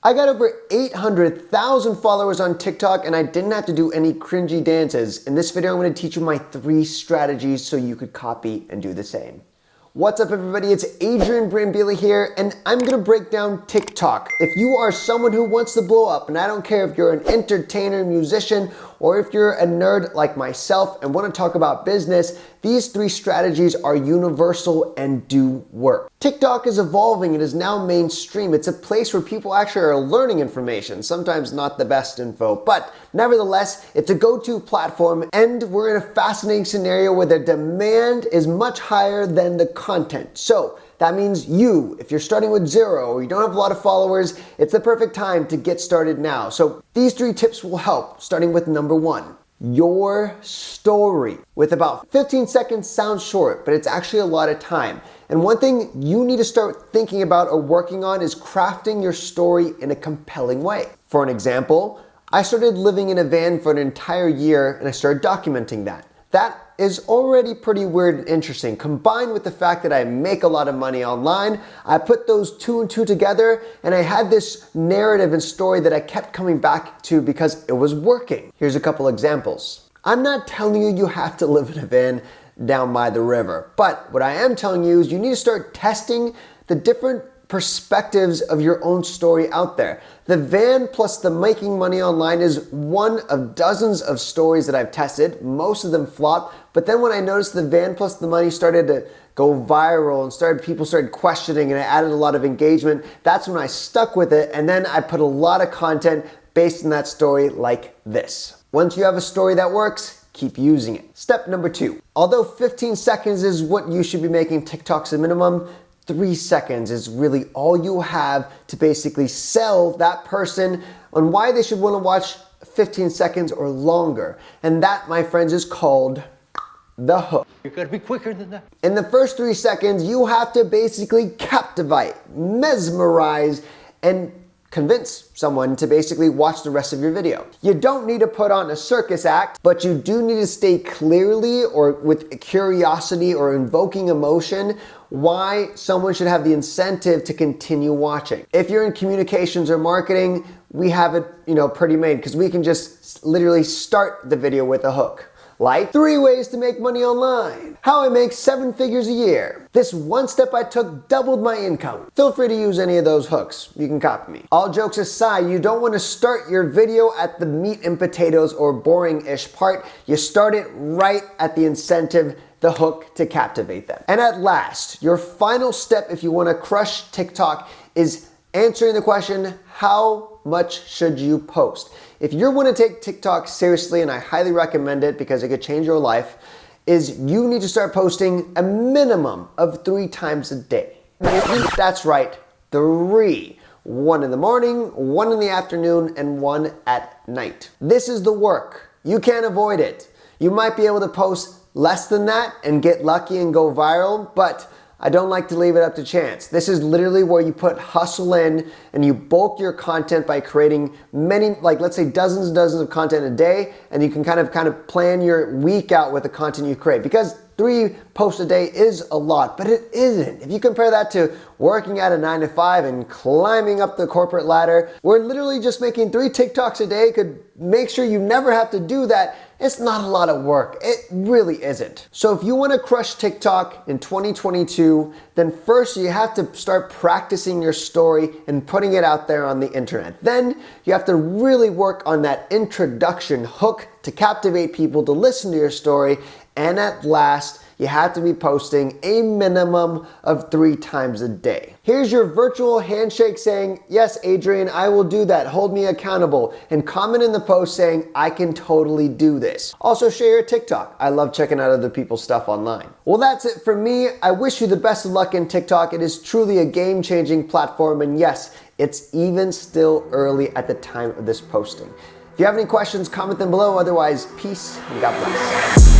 I got over 800,000 followers on TikTok and I didn't have to do any cringy dances. In this video, I'm going to teach you my 3 strategies so you could copy and do the same. What's up everybody, it's Adrian Brambila here and I'm gonna break down TikTok. If you are someone who wants to blow up, and I don't care if you're an entertainer, musician, or if you're a nerd like myself and want to talk about business, these 3 strategies are universal and do work. TikTok is evolving, it is now mainstream. It's a place where people actually are learning information, sometimes not the best info, but nevertheless, it's a go-to platform and we're in a fascinating scenario where the demand is much higher than the content. So that means you, if you're starting with 0 or you don't have a lot of followers, it's the perfect time to get started now. So these 3 tips will help, starting with number 1. Your story. With about 15 seconds sounds short, but it's actually a lot of time. And one thing you need to start thinking about or working on is crafting your story in a compelling way. For an example, I started living in a van for an entire year and I started documenting that. That is already pretty weird and interesting. Combined with the fact that I make a lot of money online, I put those 2 and 2 together and I had this narrative and story that I kept coming back to because it was working. Here's a couple examples. I'm not telling you you have to live in a van down by the river, but what I am telling you is you need to start testing the different perspectives of your own story out there. The van plus the making money online is one of dozens of stories that I've tested. Most of them flopped, but then when I noticed the van plus the money started to go viral and people started questioning and I added a lot of engagement, that's when I stuck with it and then I put a lot of content based on that story like this. Once you have a story that works, keep using it. Step number 2. Although 15 seconds is what you should be making TikToks a minimum, 3 seconds is really all you have to basically sell that person on why they should want to watch 15 seconds or longer. And that, my friends, is called the hook. You gotta be quicker than that. In the first 3 seconds, you have to basically captivate, mesmerize, and convince someone to basically watch the rest of your video. You don't need to put on a circus act, but you do need to stay clearly or with curiosity or invoking emotion why someone should have the incentive to continue watching. If you're in communications or marketing, we have it, pretty made because we can just literally start the video with a hook. Like 3 ways to make money online. How I make 7 figures a year. This one step I took doubled my income. Feel free to use any of those hooks. You can copy me. All jokes aside, you don't want to start your video at the meat and potatoes or boring-ish part. You start it right at the incentive, the hook to captivate them. And at last, your final step if you want to crush TikTok is answering the question, how much should you post? If you want to take TikTok seriously, and I highly recommend it because it could change your life, is you need to start posting a minimum of 3 times a day. That's right, 3. 1 in the morning, 1 in the afternoon, and 1 at night. This is the work. You can't avoid it. You might be able to post less than that and get lucky and go viral, but I don't like to leave it up to chance. This is literally where you put hustle in and you bulk your content by creating many, like let's say dozens and dozens of content a day, and you can kind of plan your week out with the content you create. Because 3 posts a day is a lot, but it isn't. If you compare that to working at a 9 to 5 and climbing up the corporate ladder, where literally just making 3 TikToks a day could make sure you never have to do that, it's not a lot of work. It really isn't. So if you want to crush TikTok in 2022, then first you have to start practicing your story and putting it out there on the internet. Then you have to really work on that introduction hook to captivate people to listen to your story. And at last, you have to be posting a minimum of 3 times a day. Here's your virtual handshake saying, yes, Adrian, I will do that. Hold me accountable. And comment in the post saying, I can totally do this. Also share your TikTok. I love checking out other people's stuff online. Well, that's it for me. I wish you the best of luck in TikTok. It is truly a game-changing platform. And yes, it's even still early at the time of this posting. If you have any questions, comment them below. Otherwise, peace and God bless.